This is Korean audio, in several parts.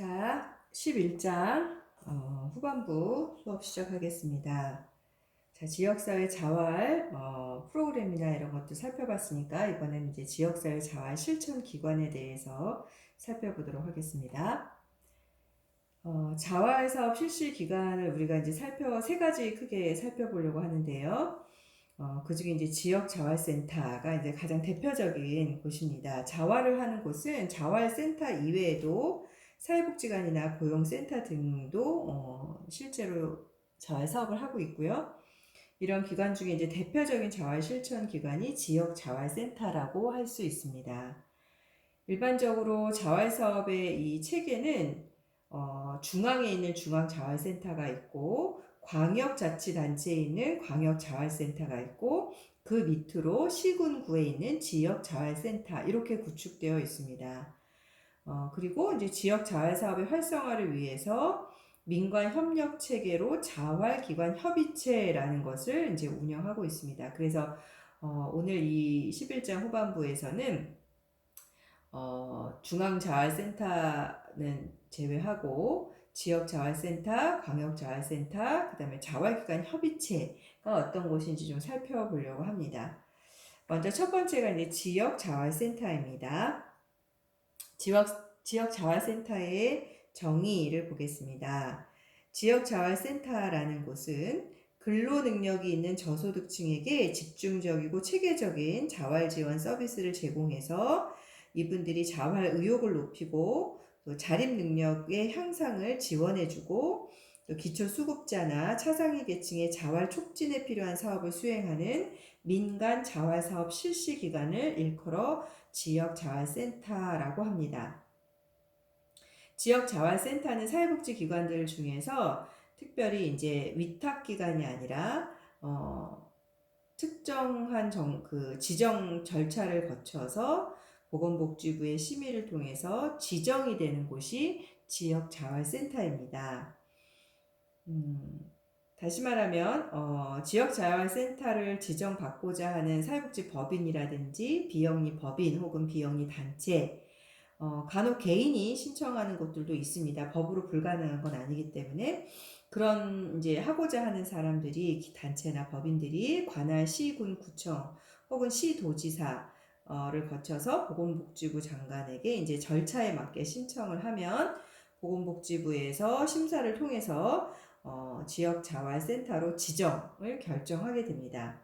자, 11장 후반부 수업 시작하겠습니다. 자, 지역사회 자활 프로그램이나 이런 것도 살펴봤으니까 이번에는 이제 지역사회 자활 실천 기관에 대해서 살펴보도록 하겠습니다. 자활 사업 실시 기간을 우리가 이제 세 가지 크게 살펴보려고 하는데요. 그 중에 이제 지역 자활센터가 이제 가장 대표적인 곳입니다. 자활을 하는 곳은 자활센터 이외에도 사회복지관이나 고용센터 등도 실제로 자활 사업을 하고 있고요. 이런 기관 중에 이제 대표적인 자활 실천 기관이 지역 자활센터라고 할 수 있습니다. 일반적으로 자활 사업의 이 체계는 중앙에 있는 중앙자활센터가 있고 광역자치단체에 있는 광역자활센터가 있고 그 밑으로 시군구에 있는 지역자활센터 이렇게 구축되어 있습니다. 그리고 이제 지역자활사업의 활성화를 위해서 민관 협력 체계로 자활기관 협의체라는 것을 이제 운영하고 있습니다. 그래서 오늘 이 11장 후반부에서는 중앙자활센터는 제외하고 지역자활센터, 광역자활센터, 그 다음에 자활기관 협의체가 어떤 곳인지 좀 살펴보려고 합니다. 먼저 첫 번째가 이제 지역자활센터입니다. 지역자활센터의 정의를 보겠습니다. 지역자활센터라는 곳은 근로능력이 있는 저소득층에게 집중적이고 체계적인 자활지원 서비스를 제공해서 이분들이 자활 의욕을 높이고 또 자립 능력의 향상을 지원해주고 또 기초수급자나 차상위 계층의 자활 촉진에 필요한 사업을 수행하는 민간 자활 사업 실시 기관을 일컬어 지역자활센터라고 합니다. 지역자활센터는 사회복지기관들 중에서 특별히 이제 위탁기관이 아니라 특정한 지정 절차를 거쳐서 보건복지부의 심의를 통해서 지정이 되는 곳이 지역자활센터입니다. 다시 말하면 지역자활센터를 지정받고자 하는 사회복지법인이라든지 비영리 법인 혹은 비영리 단체 간혹 개인이 신청하는 곳들도 있습니다. 법으로 불가능한 건 아니기 때문에 그런 이제 하고자 하는 사람들이 단체나 법인들이 관할 시군 구청 혹은 시도지사를 거쳐서 보건복지부 장관에게 이제 절차에 맞게 신청을 하면 보건복지부에서 심사를 통해서 지역자활센터로 지정을 결정하게 됩니다.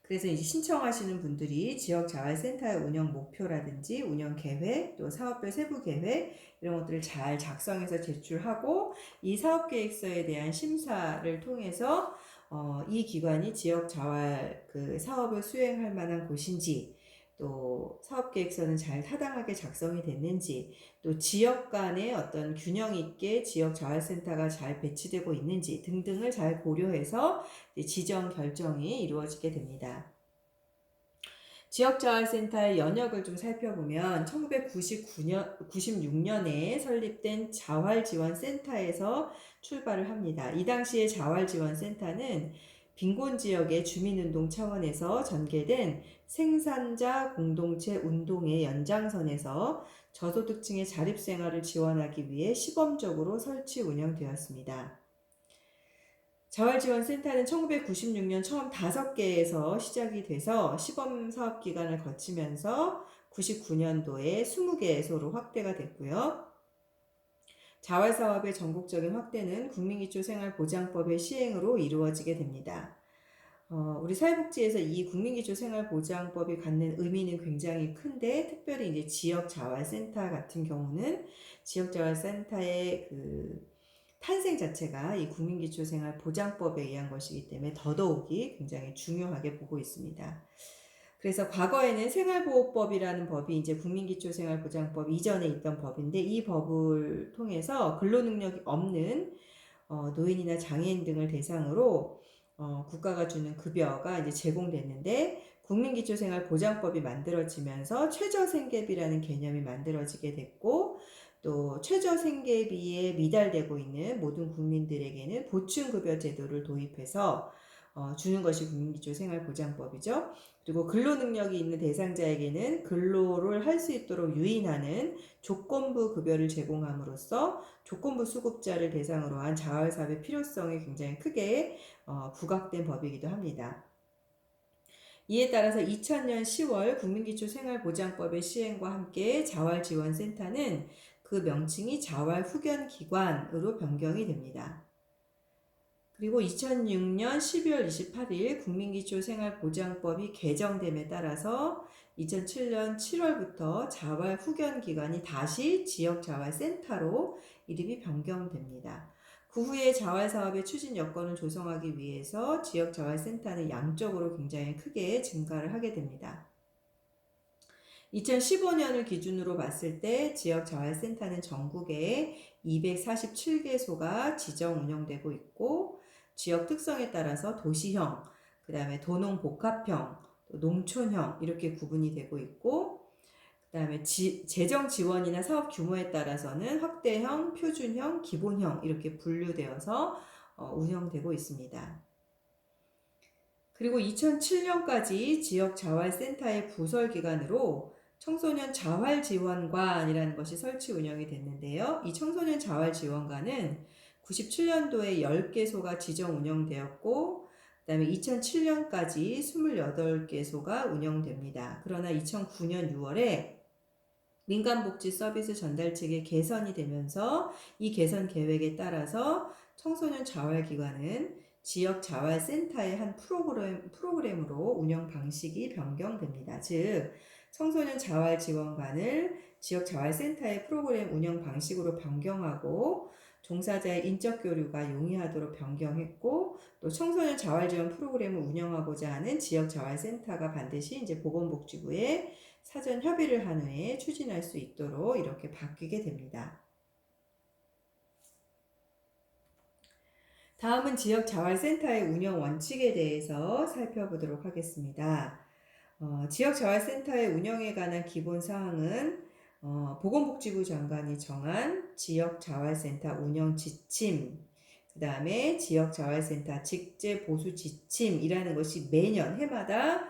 그래서 이제 신청하시는 분들이 지역자활센터의 운영 목표라든지 운영 계획, 또 사업별 세부 계획 이런 것들을 잘 작성해서 제출하고 이 사업계획서에 대한 심사를 통해서 이 기관이 지역자활 그 사업을 수행할 만한 곳인지 또 사업계획서는 잘 타당하게 작성이 됐는지 또 지역 간의 어떤 균형 있게 지역자활센터가 잘 배치되고 있는지 등등을 잘 고려해서 지정 결정이 이루어지게 됩니다. 지역자활센터의 연역을 좀 살펴보면 1996년에 설립된 자활지원센터에서 출발을 합니다. 이 당시에 자활지원센터는 빈곤지역의 주민운동 차원에서 전개된 생산자 공동체 운동의 연장선에서 저소득층의 자립생활을 지원하기 위해 시범적으로 설치 운영되었습니다. 자활지원센터는 1996년 처음 5개에서 시작이 돼서 시범사업기간을 거치면서 99년도에 20개소로 확대가 됐고요. 자활사업의 전국적인 확대는 국민기초생활보장법의 시행으로 이루어지게 됩니다. 우리 사회복지에서 이 국민기초생활보장법이 갖는 의미는 굉장히 큰데 특별히 이제 지역자활센터 같은 경우는 지역자활센터의 탄생 자체가 이 국민기초생활보장법에 의한 것이기 때문에 더더욱이 굉장히 중요하게 보고 있습니다. 그래서 과거에는 생활보호법이라는 법이 이제 국민기초생활보장법 이전에 있던 법인데 이 법을 통해서 근로능력이 없는 노인이나 장애인 등을 대상으로 국가가 주는 급여가 이제 제공됐는데 국민기초생활보장법이 만들어지면서 최저생계비라는 개념이 만들어지게 됐고 또 최저생계비에 미달되고 있는 모든 국민들에게는 보충급여 제도를 도입해서 주는 것이 국민기초생활보장법이죠. 그리고 근로능력이 있는 대상자에게는 근로를 할 수 있도록 유인하는 조건부 급여를 제공함으로써 조건부 수급자를 대상으로 한 자활사업의 필요성이 굉장히 크게 부각된 법이기도 합니다. 이에 따라서 2000년 10월 국민기초생활보장법의 시행과 함께 자활지원센터는 그 명칭이 자활후견기관으로 변경이 됩니다. 그리고 2006년 12월 28일 국민기초생활보장법이 개정됨에 따라서 2007년 7월부터 자활후견기관이 다시 지역자활센터로 이름이 변경됩니다. 그 후에 자활사업의 추진 여건을 조성하기 위해서 지역자활센터는 양적으로 굉장히 크게 증가를 하게 됩니다. 2015년을 기준으로 봤을 때 지역자활센터는 전국에 247개소가 지정 운영되고 있고 지역 특성에 따라서 도시형, 그 다음에 도농복합형, 농촌형 이렇게 구분이 되고 있고 그 다음에 재정 지원이나 사업 규모에 따라서는 확대형, 표준형, 기본형 이렇게 분류되어서 운영되고 있습니다. 그리고 2007년까지 지역자활센터의 부설기관으로 청소년 자활지원관이라는 것이 설치 운영이 됐는데요. 이 청소년 자활지원관은 97년도에 10개소가 지정 운영되었고 그 다음에 2007년까지 28개소가 운영됩니다. 그러나 2009년 6월에 민간복지 서비스 전달책이 개선이 되면서 이 개선 계획에 따라서 청소년 자활기관은 지역자활센터의 한 프로그램으로 운영 방식이 변경됩니다. 즉 청소년 자활지원관을 지역자활센터의 프로그램 운영 방식으로 변경하고 종사자의 인적 교류가 용이하도록 변경했고 또 청소년 자활지원 프로그램을 운영하고자 하는 지역자활센터가 반드시 이제 보건복지부에 사전 협의를 한 후에 추진할 수 있도록 이렇게 바뀌게 됩니다. 다음은 지역자활센터의 운영 원칙에 대해서 살펴보도록 하겠습니다. 지역자활센터의 운영에 관한 기본 사항은 보건복지부 장관이 정한 지역자활센터 운영 지침, 그 다음에 지역자활센터 직제 보수 지침이라는 것이 매년 해마다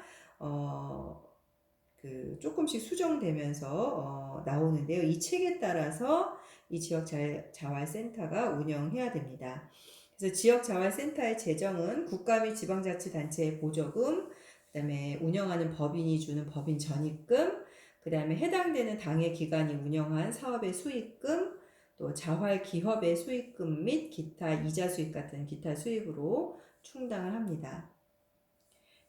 조금씩 수정되면서 나오는데요. 이 책에 따라서 이 지역자활센터가 운영해야 됩니다. 그래서 지역자활센터의 재정은 국가 및 지방자치단체의 보조금, 그 다음에 운영하는 법인이 주는 법인 전입금, 그 다음에 해당되는 당의 기관이 운영한 사업의 수익금, 또 자활기업의 수익금 및 기타 이자 수익 같은 기타 수입으로 충당을 합니다.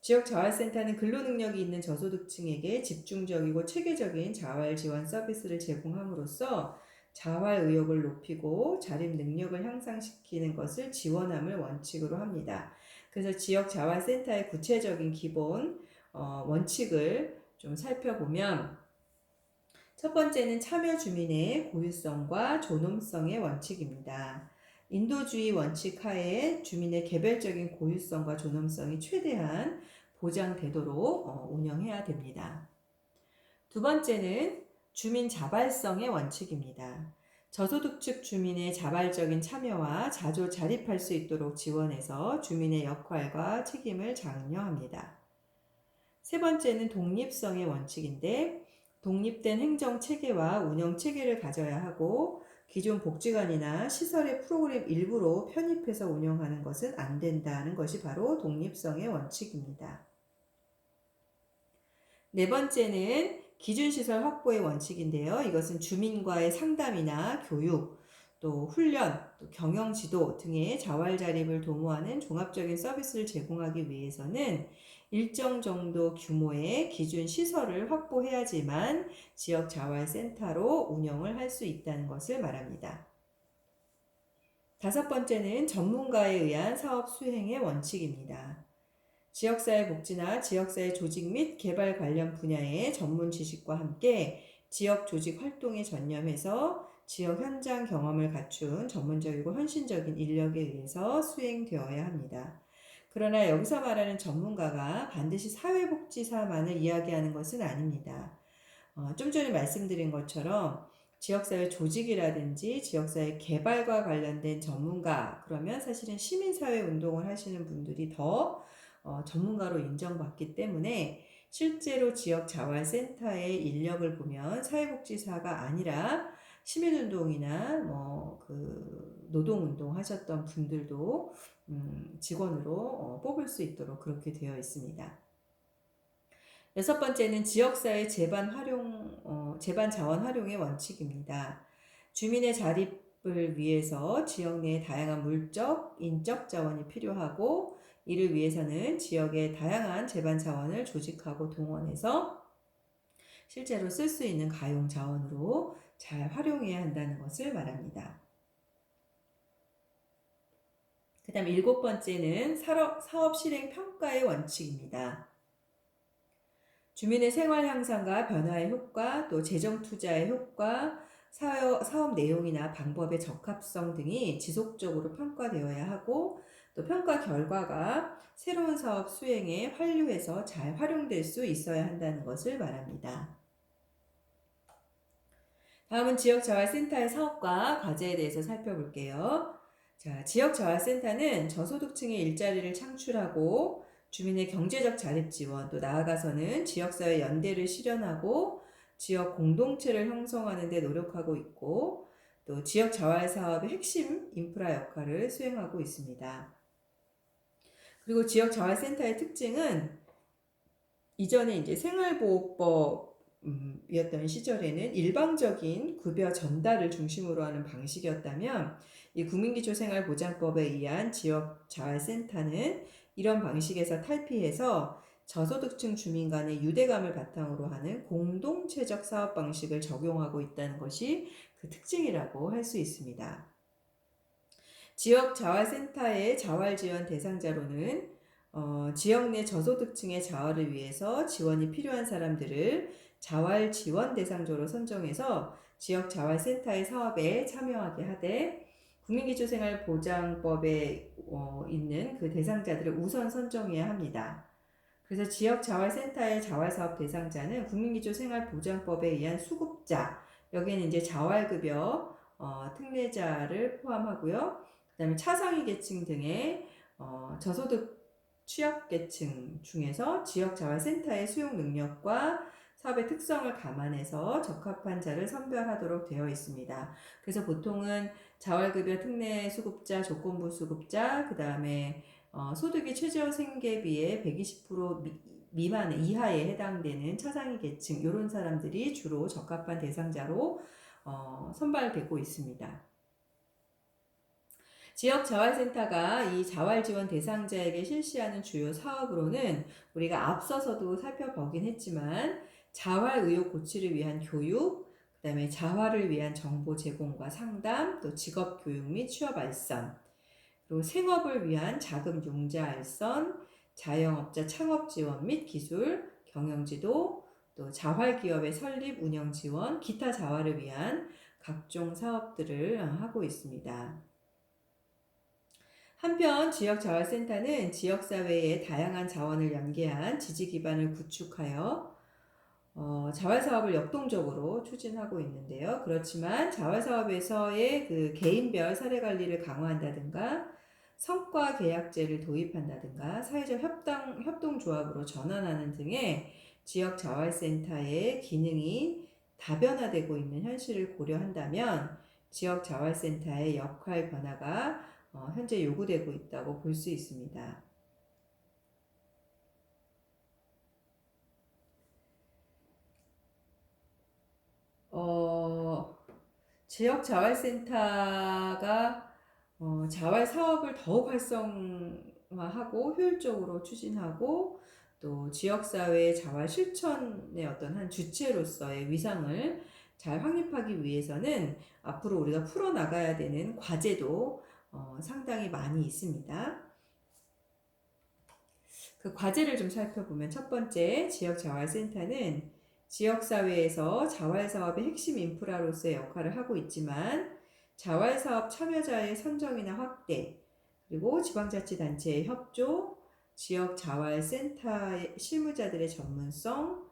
지역자활센터는 근로능력이 있는 저소득층에게 집중적이고 체계적인 자활지원 서비스를 제공함으로써 자활 의욕을 높이고 자립 능력을 향상시키는 것을 지원함을 원칙으로 합니다. 그래서 지역자활센터의 구체적인 기본 원칙을 좀 살펴보면 첫 번째는 참여 주민의 고유성과 존엄성의 원칙입니다. 인도주의 원칙 하에 주민의 개별적인 고유성과 존엄성이 최대한 보장되도록 운영해야 됩니다. 두 번째는 주민 자발성의 원칙입니다. 저소득층 주민의 자발적인 참여와 자조 자립할 수 있도록 지원해서 주민의 역할과 책임을 장려합니다. 세 번째는 독립성의 원칙인데 독립된 행정 체계와 운영 체계를 가져야 하고 기존 복지관이나 시설의 프로그램 일부로 편입해서 운영하는 것은 안 된다는 것이 바로 독립성의 원칙입니다. 네 번째는 기준시설 확보의 원칙인데요. 이것은 주민과의 상담이나 교육, 또 훈련, 또 경영지도 등의 자활자립을 도모하는 종합적인 서비스를 제공하기 위해서는 일정 정도 규모의 기준 시설을 확보해야지만 지역자활센터로 운영을 할 수 있다는 것을 말합니다. 다섯 번째는 전문가에 의한 사업 수행의 원칙입니다. 지역사회 복지나 지역사회 조직 및 개발 관련 분야의 전문 지식과 함께 지역 조직 활동에 전념해서 지역 현장 경험을 갖춘 전문적이고 헌신적인 인력에 의해서 수행되어야 합니다. 그러나 여기서 말하는 전문가가 반드시 사회복지사만을 이야기하는 것은 아닙니다. 좀 전에 말씀드린 것처럼 지역사회 조직이라든지 지역사회 개발과 관련된 전문가, 그러면 사실은 시민사회 운동을 하시는 분들이 더 전문가로 인정받기 때문에 실제로 지역자활센터의 인력을 보면 사회복지사가 아니라 시민운동이나 노동운동 하셨던 분들도 직원으로 뽑을 수 있도록 그렇게 되어 있습니다. 여섯 번째는 지역사회 재반 자원 활용의 원칙입니다. 주민의 자립을 위해서 지역 내에 다양한 물적, 인적 자원이 필요하고 이를 위해서는 지역의 다양한 재반 자원을 조직하고 동원해서 실제로 쓸 수 있는 가용 자원으로 잘 활용해야 한다는 것을 말합니다. 그 다음 일곱 번째는 사업 실행 평가의 원칙입니다. 주민의 생활 향상과 변화의 효과, 또 재정 투자의 효과, 사업 내용이나 방법의 적합성 등이 지속적으로 평가되어야 하고 또 평가 결과가 새로운 사업 수행에 환류해서 잘 활용될 수 있어야 한다는 것을 말합니다. 다음은 지역자활센터의 사업과 과제에 대해서 살펴볼게요. 자, 지역자활센터는 저소득층의 일자리를 창출하고 주민의 경제적 자립 지원, 또 나아가서는 지역사회 연대를 실현하고 지역 공동체를 형성하는 데 노력하고 있고 또 지역 자활 사업의 핵심 인프라 역할을 수행하고 있습니다. 그리고 지역 자활센터의 특징은 이전에 이제 생활보호법이었던 시절에는 일방적인 급여 전달을 중심으로 하는 방식이었다면 이 국민기초생활보장법에 의한 지역 자활센터는 이런 방식에서 탈피해서 저소득층 주민 간의 유대감을 바탕으로 하는 공동체적 사업 방식을 적용하고 있다는 것이 그 특징이라고 할 수 있습니다. 지역 자활센터의 자활 지원 대상자로는 지역 내 저소득층의 자활을 위해서 지원이 필요한 사람들을 자활 지원 대상자로 선정해서 지역 자활센터의 사업에 참여하게 하되 국민기초생활보장법에 있는 그 대상자들을 우선 선정해야 합니다. 그래서 지역자활센터의 자활사업 대상자는 국민기초생활보장법에 의한 수급자, 여기에는 이제 자활급여 특례자를 포함하고요. 그 다음에 차상위 계층 등의 저소득 취약계층 중에서 지역자활센터의 수용 능력과 사업의 특성을 감안해서 적합한 자를 선별하도록 되어 있습니다. 그래서 보통은 자활급여 특례 수급자, 조건부 수급자, 그 다음에 소득이 최저 생계비의 120% 미만 이하에 해당되는 차상위 계층 이런 사람들이 주로 적합한 대상자로 선발되고 있습니다. 지역자활센터가 이 자활지원 대상자에게 실시하는 주요 사업으로는 우리가 앞서서도 살펴보긴 했지만 자활 의욕 고취를 위한 교육, 그 다음에 자활을 위한 정보 제공과 상담, 또 직업 교육 및 취업 알선, 그리고 생업을 위한 자금 융자 알선, 자영업자 창업 지원 및 기술, 경영지도, 또 자활기업의 설립 운영 지원, 기타 자활을 위한 각종 사업들을 하고 있습니다. 한편 지역자활센터는 지역사회의 다양한 자원을 연계한 지지 기반을 구축하여 자활사업을 역동적으로 추진하고 있는데요. 그렇지만 자활사업에서의 그 개인별 사례관리를 강화한다든가 성과 계약제를 도입한다든가 사회적 협동조합으로 전환하는 등의 지역자활센터의 기능이 다변화되고 있는 현실을 고려한다면 지역자활센터의 역할 변화가 현재 요구되고 있다고 볼 수 있습니다. 지역자활센터가 자활 사업을 더욱 활성화하고 효율적으로 추진하고 또 지역사회의 자활 실천의 어떤 한 주체로서의 위상을 잘 확립하기 위해서는 앞으로 우리가 풀어나가야 되는 과제도 상당히 많이 있습니다. 그 과제를 좀 살펴보면 첫 번째, 지역자활센터는 지역사회에서 자활사업의 핵심 인프라로서의 역할을 하고 있지만 자활사업 참여자의 선정이나 확대, 그리고 지방자치단체의 협조, 지역자활센터의 실무자들의 전문성,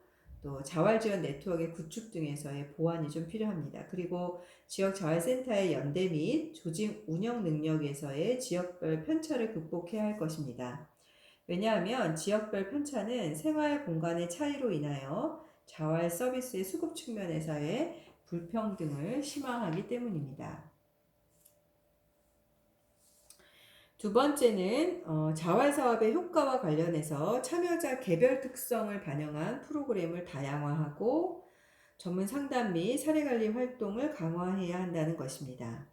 또 자활지원 네트워크의 구축 등에서의 보완이 좀 필요합니다. 그리고 지역자활센터의 연대 및 조직 운영 능력에서의 지역별 편차를 극복해야 할 것입니다. 왜냐하면 지역별 편차는 생활 공간의 차이로 인하여 자활 서비스의 수급 측면에서의 불평등을 심화하기 때문입니다. 두 번째는 자활 사업의 효과와 관련해서 참여자 개별 특성을 반영한 프로그램을 다양화하고 전문 상담 및 사례관리 활동을 강화해야 한다는 것입니다.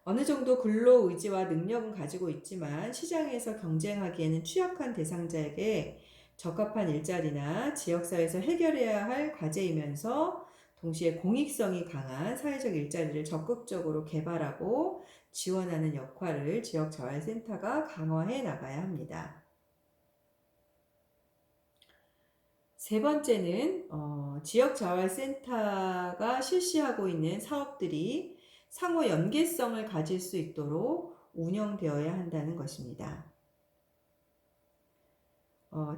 어느 정도 근로 의지와 능력은 가지고 있지만 시장에서 경쟁하기에는 취약한 대상자에게 적합한 일자리나 지역사회에서 해결해야 할 과제이면서 동시에 공익성이 강한 사회적 일자리를 적극적으로 개발하고 지원하는 역할을 지역자활센터가 강화해 나가야 합니다. 세 번째는 지역자활센터가 실시하고 있는 사업들이 상호 연계성을 가질 수 있도록 운영되어야 한다는 것입니다.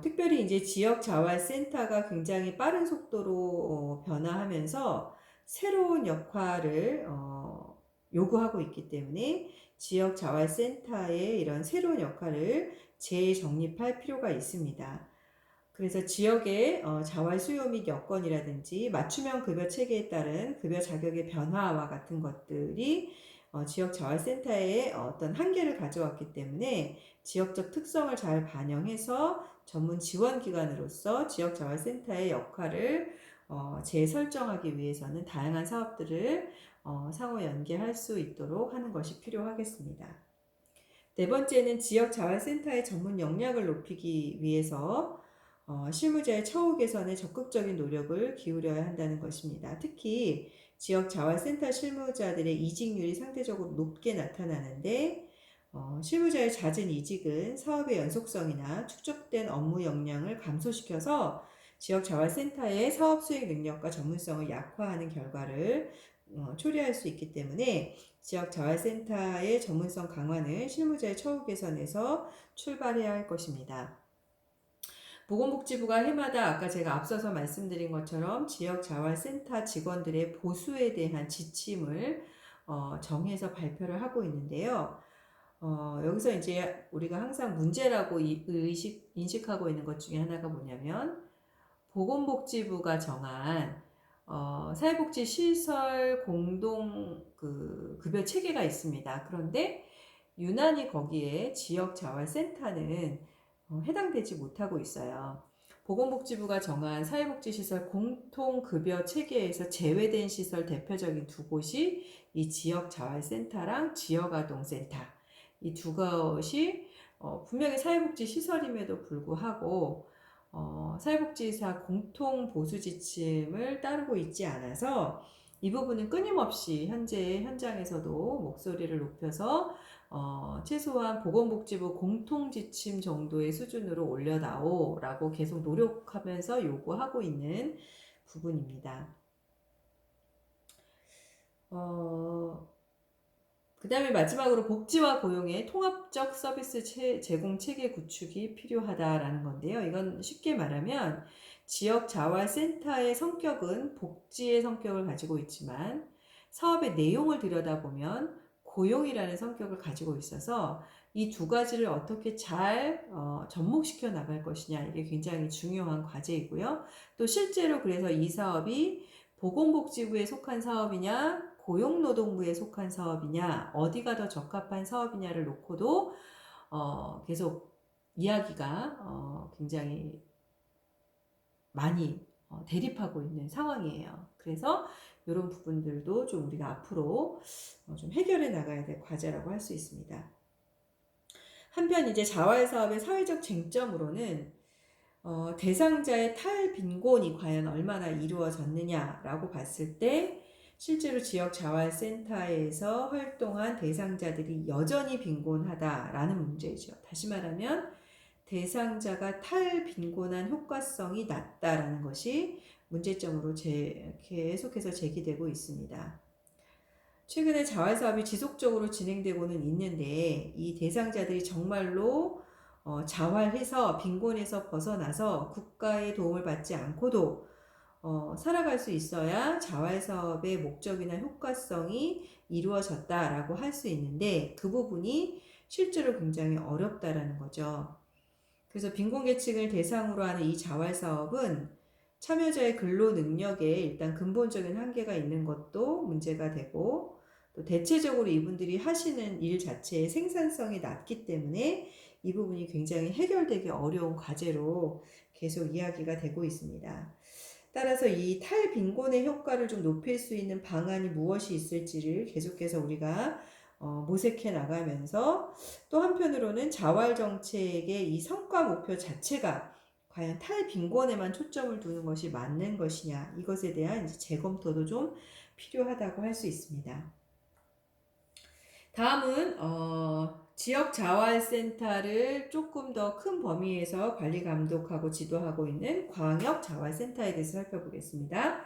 특별히 이제 지역자활센터가 굉장히 빠른 속도로 변화하면서 새로운 역할을 요구하고 있기 때문에 지역자활센터의 이런 새로운 역할을 재정립할 필요가 있습니다. 그래서 지역의 자활 수요 및 여건이라든지 맞춤형 급여 체계에 따른 급여 자격의 변화와 같은 것들이 지역 자활센터의 어떤 한계를 가져왔기 때문에 지역적 특성을 잘 반영해서 전문 지원 기관으로서 지역 자활센터의 역할을 재설정하기 위해서는 다양한 사업들을 상호 연계할 수 있도록 하는 것이 필요하겠습니다. 네 번째는 지역 자활센터의 전문 역량을 높이기 위해서 실무자의 처우 개선에 적극적인 노력을 기울여야 한다는 것입니다. 특히 지역 자활센터 실무자들의 이직률이 상대적으로 높게 나타나는데 실무자의 잦은 이직은 사업의 연속성이나 축적된 업무 역량을 감소시켜서 지역 자활센터의 사업 수행 능력과 전문성을 약화하는 결과를 초래할 수 있기 때문에 지역 자활센터의 전문성 강화는 실무자의 처우 개선에서 출발해야 할 것입니다. 보건복지부가 해마다 아까 제가 앞서서 말씀드린 것처럼 지역자활센터 직원들의 보수에 대한 지침을 정해서 발표를 하고 있는데요. 여기서 이제 우리가 항상 문제라고 인식하고 있는 것 중에 하나가 뭐냐면 보건복지부가 정한 사회복지시설 공동 급여 체계가 있습니다. 그런데 유난히 거기에 지역자활센터는 해당되지 못하고 있어요. 보건복지부가 정한 사회복지시설 공통급여 체계에서 제외된 시설 대표적인 두 곳이 이 지역자활센터랑 지역아동센터, 이 두 곳이 분명히 사회복지시설임에도 불구하고 사회복지사 공통보수지침을 따르고 있지 않아서 이 부분은 끊임없이 현재 현장에서도 목소리를 높여서 최소한 보건복지부 공통지침 정도의 수준으로 올려다오라고 계속 노력하면서 요구하고 있는 부분입니다. 그 다음에 마지막으로 복지와 고용의 통합적 서비스 제공 체계 구축이 필요하다라는 건데요. 이건 쉽게 말하면 지역 자활센터의 성격은 복지의 성격을 가지고 있지만 사업의 내용을 들여다보면 고용이라는 성격을 가지고 있어서 이 두 가지를 어떻게 잘 접목시켜 나갈 것이냐, 이게 굉장히 중요한 과제이고요. 또 실제로 그래서 이 사업이 보건복지부에 속한 사업이냐 고용노동부에 속한 사업이냐 어디가 더 적합한 사업이냐를 놓고도 계속 이야기가 굉장히 많이 대립하고 있는 상황이에요. 그래서 이런 부분들도 좀 우리가 앞으로 좀 해결해 나가야 될 과제라고 할 수 있습니다. 한편 이제 자활사업의 사회적 쟁점으로는 대상자의 탈빈곤이 과연 얼마나 이루어졌느냐라고 봤을 때 실제로 지역 자활센터에서 활동한 대상자들이 여전히 빈곤하다라는 문제죠. 다시 말하면 대상자가 탈빈곤한 효과성이 낮다라는 것이 문제점으로 계속해서 제기되고 있습니다. 최근에 자활사업이 지속적으로 진행되고는 있는데 이 대상자들이 정말로 자활해서 빈곤에서 벗어나서 국가의 도움을 받지 않고도 살아갈 수 있어야 자활사업의 목적이나 효과성이 이루어졌다라고 할 수 있는데 그 부분이 실제로 굉장히 어렵다라는 거죠. 그래서 빈곤계층을 대상으로 하는 이 자활사업은 참여자의 근로 능력에 일단 근본적인 한계가 있는 것도 문제가 되고 또 대체적으로 이분들이 하시는 일 자체의 생산성이 낮기 때문에 이 부분이 굉장히 해결되기 어려운 과제로 계속 이야기가 되고 있습니다. 따라서 이 탈빈곤의 효과를 좀 높일 수 있는 방안이 무엇이 있을지를 계속해서 우리가 모색해 나가면서 또 한편으로는 자활정책의 이 성과 목표 자체가 과연 탈빈곤에만 초점을 두는 것이 맞는 것이냐 이것에 대한 이제 재검토도 좀 필요하다고 할 수 있습니다. 다음은 지역자활센터를 조금 더 큰 범위에서 관리 감독하고 지도하고 있는 광역자활센터에 대해서 살펴보겠습니다.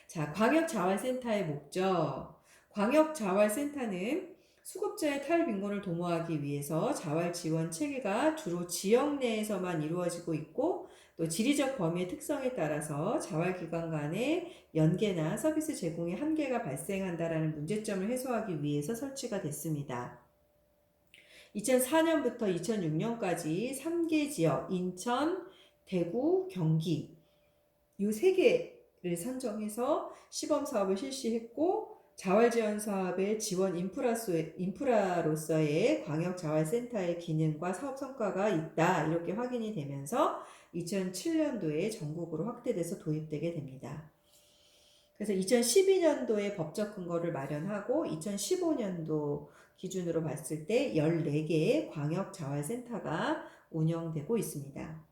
자, 광역자활센터의 목적. 광역자활센터는 수급자의 탈빈곤을 도모하기 위해서 자활 지원 체계가 주로 지역 내에서만 이루어지고 있고 또 지리적 범위의 특성에 따라서 자활기관 간의 연계나 서비스 제공에 한계가 발생한다라는 문제점을 해소하기 위해서 설치가 됐습니다. 2004년부터 2006년까지 3개 지역, 인천, 대구, 경기 이 3개를 선정해서 시범 사업을 실시했고 자활지원 사업의 지원 인프라로서의 광역자활센터의 기능과 사업 성과가 있다 이렇게 확인이 되면서 2007년도에 전국으로 확대돼서 도입되게 됩니다. 그래서 2012년도에 법적 근거를 마련하고 2015년도 기준으로 봤을 때 14개의 광역자활센터가 운영되고 있습니다.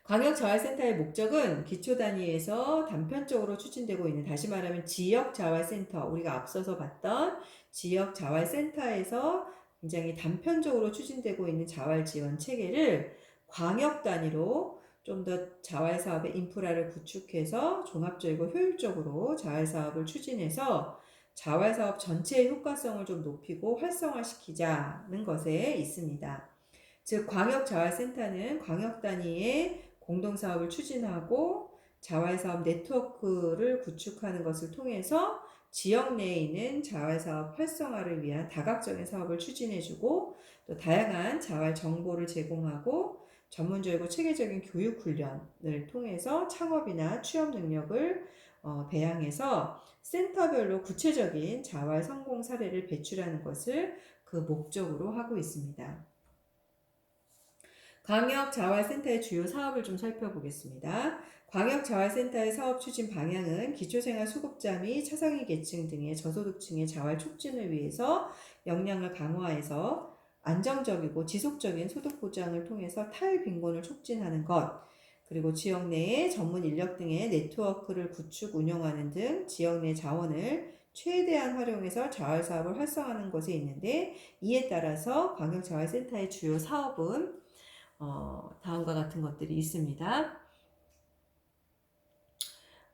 광역자활센터의 목적은 기초단위에서 단편적으로 추진되고 있는, 다시 말하면 지역자활센터, 우리가 앞서서 봤던 지역자활센터에서 굉장히 단편적으로 추진되고 있는 자활지원 체계를 광역단위로 좀 더 자활사업의 인프라를 구축해서 종합적이고 효율적으로 자활사업을 추진해서 자활사업 전체의 효과성을 좀 높이고 활성화시키자는 것에 있습니다. 즉 광역자활센터는 광역단위의 공동사업을 추진하고 자활사업 네트워크를 구축하는 것을 통해서 지역 내에 있는 자활사업 활성화를 위한 다각적인 사업을 추진해주고 또 다양한 자활 정보를 제공하고 전문적이고 체계적인 교육 훈련을 통해서 창업이나 취업 능력을 배양해서 센터별로 구체적인 자활 성공 사례를 배출하는 것을 그 목적으로 하고 있습니다. 광역자활센터의 주요 사업을 좀 살펴보겠습니다. 광역자활센터의 사업 추진 방향은 기초생활 수급자 및 차상위 계층 등의 저소득층의 자활 촉진을 위해서 역량을 강화해서 안정적이고 지속적인 소득 보장을 통해서 탈빈곤을 촉진하는 것, 그리고 지역 내에 전문 인력 등의 네트워크를 구축 운영하는 등 지역 내 자원을 최대한 활용해서 자활사업을 활성화하는 것에 있는데, 이에 따라서 광역자활센터의 주요 사업은 다음과 같은 것들이 있습니다.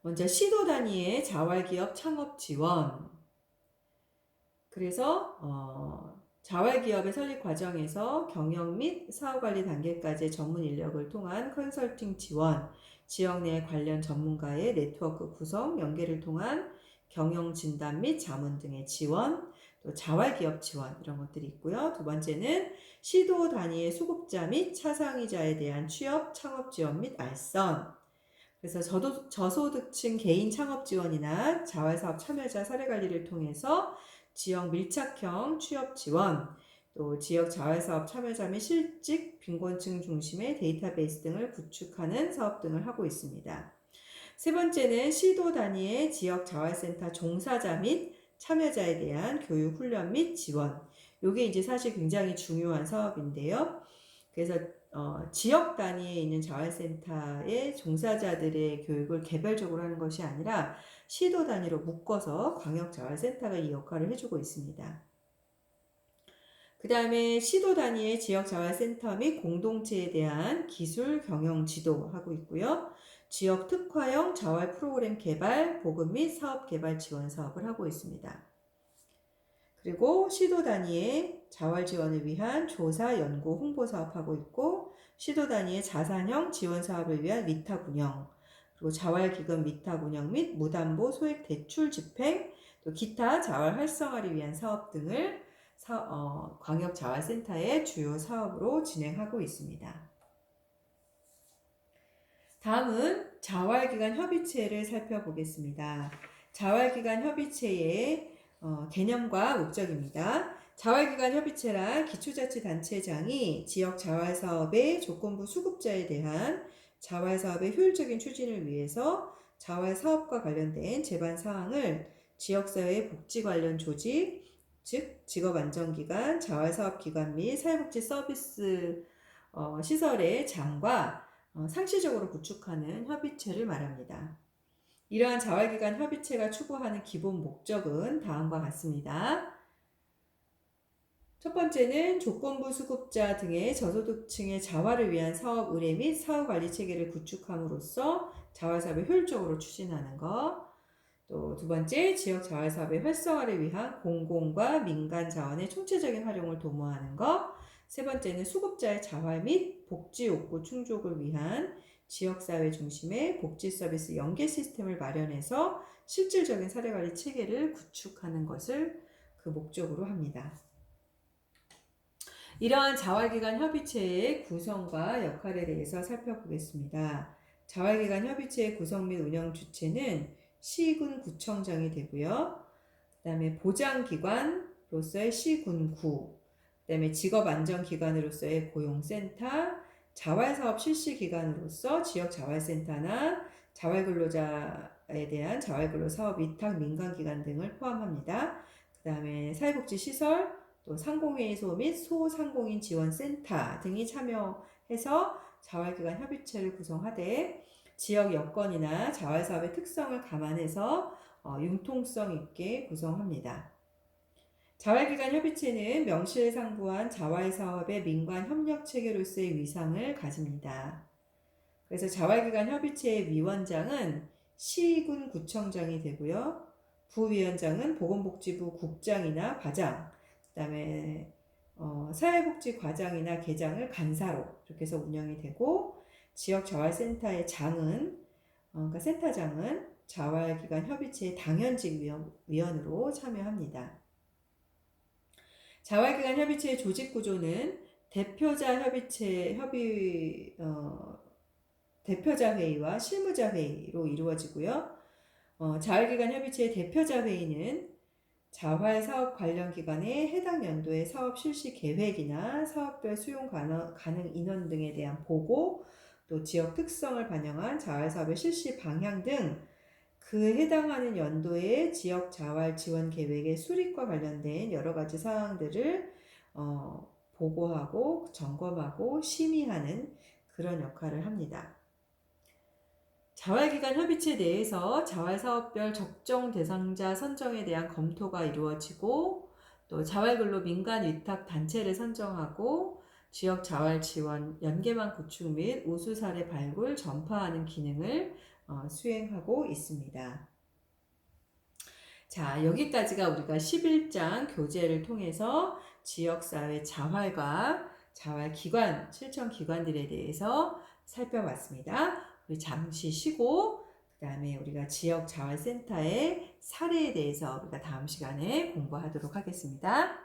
먼저 시도 단위의 자활기업 창업 지원. 그래서 자활기업의 설립 과정에서 경영 및 사업관리 단계까지의 전문 인력을 통한 컨설팅 지원, 지역 내 관련 전문가의 네트워크 구성, 연계를 통한 경영 진단 및 자문 등의 지원, 또 자활기업 지원 이런 것들이 있고요. 두 번째는 시도 단위의 수급자 및 차상위자에 대한 취업, 창업 지원 및 알선. 그래서 저소득층 개인 창업 지원이나 자활사업 참여자 사례 관리를 통해서 지역 밀착형 취업 지원, 또 지역 자활사업 참여자 및 실직 빈곤층 중심의 데이터베이스 등을 구축하는 사업 등을 하고 있습니다. 세 번째는 시도 단위의 지역 자활센터 종사자 및 참여자에 대한 교육 훈련 및 지원. 이게 이제 사실 굉장히 중요한 사업인데요. 그래서 지역 단위에 있는 자활센터의 종사자들의 교육을 개별적으로 하는 것이 아니라 시도 단위로 묶어서 광역자활센터가 이 역할을 해주고 있습니다. 그 다음에 시도 단위의 지역자활센터 및 공동체에 대한 기술 경영 지도하고 있고요. 지역 특화형 자활 프로그램 개발, 보급 및 사업 개발 지원 사업을 하고 있습니다. 그리고 시도 단위의 자활 지원을 위한 조사, 연구, 홍보 사업하고 있고, 시도 단위의 자산형 지원 사업을 위한 위탁 운영, 그리고 자활기금 위탁 운영 및 무담보 소액 대출 집행, 또 기타 자활 활성화를 위한 사업 등을 광역자활센터의 주요 사업으로 진행하고 있습니다. 다음은 자활기관 협의체를 살펴보겠습니다. 자활기관 협의체의 개념과 목적입니다. 자활기관 협의체란 기초자치단체장이 지역 자활사업의 조건부 수급자에 대한 자활사업의 효율적인 추진을 위해서 자활사업과 관련된 제반 사항을 지역사회 복지 관련 조직, 즉 직업안정기관, 자활사업기관 및 사회복지 서비스 시설의 장과 상시적으로 구축하는 협의체를 말합니다. 이러한 자활기관 협의체가 추구하는 기본 목적은 다음과 같습니다. 첫 번째는 조건부 수급자 등의 저소득층의 자활을 위한 사업 의뢰 및 사후 관리 체계를 구축함으로써 자활사업을 효율적으로 추진하는 것. 또 두 번째, 지역 자활사업의 활성화를 위한 공공과 민간 자원의 총체적인 활용을 도모하는 것. 세 번째는 수급자의 자활 및 복지 욕구 충족을 위한 지역사회 중심의 복지 서비스 연계 시스템을 마련해서 실질적인 사례관리 체계를 구축하는 것을 그 목적으로 합니다. 이러한 자활기관 협의체의 구성과 역할에 대해서 살펴보겠습니다. 자활기관 협의체의 구성 및 운영 주체는 시군 구청장이 되고요. 그 다음에 보장기관으로서의 시군구, 그 다음에 직업안정기관으로서의 고용센터, 자활사업 실시기관으로서 지역자활센터나 자활근로자에 대한 자활근로사업 위탁 민간기관 등을 포함합니다. 그 다음에 사회복지시설, 또 상공회의소 및 소상공인 지원센터 등이 참여해서 자활기관 협의체를 구성하되 지역 여건이나 자활사업의 특성을 감안해서 융통성 있게 구성합니다. 자활기관 협의체는 명실상부한 자활사업의 민관 협력 체계로서의 위상을 가집니다. 그래서 자활기관 협의체의 위원장은 시군 구청장이 되고요. 부위원장은 보건복지부 국장이나 과장, 그 다음에 사회복지과장이나 계장을 간사로 이렇게 해서 운영이 되고, 지역자활센터의 장은 그러니까 센터장은 자활기관 협의체의 당연직 위원으로 참여합니다. 자활기관 협의체의 조직 구조는 대표자 대표자 회의와 실무자 회의로 이루어지고요. 자활기관 협의체의 대표자 회의는 자활사업 관련 기관의 해당 연도의 사업 실시 계획이나 사업별 수용 가능 인원 등에 대한 보고, 또 지역 특성을 반영한 자활사업의 실시 방향 등 그 해당하는 연도의 지역 자활 지원 계획의 수립과 관련된 여러 가지 사항들을 보고하고 점검하고 심의하는 그런 역할을 합니다. 자활기관 협의체 내에서 자활사업별 적정 대상자 선정에 대한 검토가 이루어지고, 또 자활근로 민간 위탁 단체를 선정하고 지역 자활 지원 연계망 구축 및 우수 사례 발굴 전파하는 기능을 수행하고 있습니다. 자, 여기까지가 우리가 11장 교재를 통해서 지역사회 자활과 자활기관, 실천기관들에 대해서 살펴봤습니다. 우리 잠시 쉬고 그 다음에 우리가 지역자활센터의 사례에 대해서 우리가 다음 시간에 공부하도록 하겠습니다.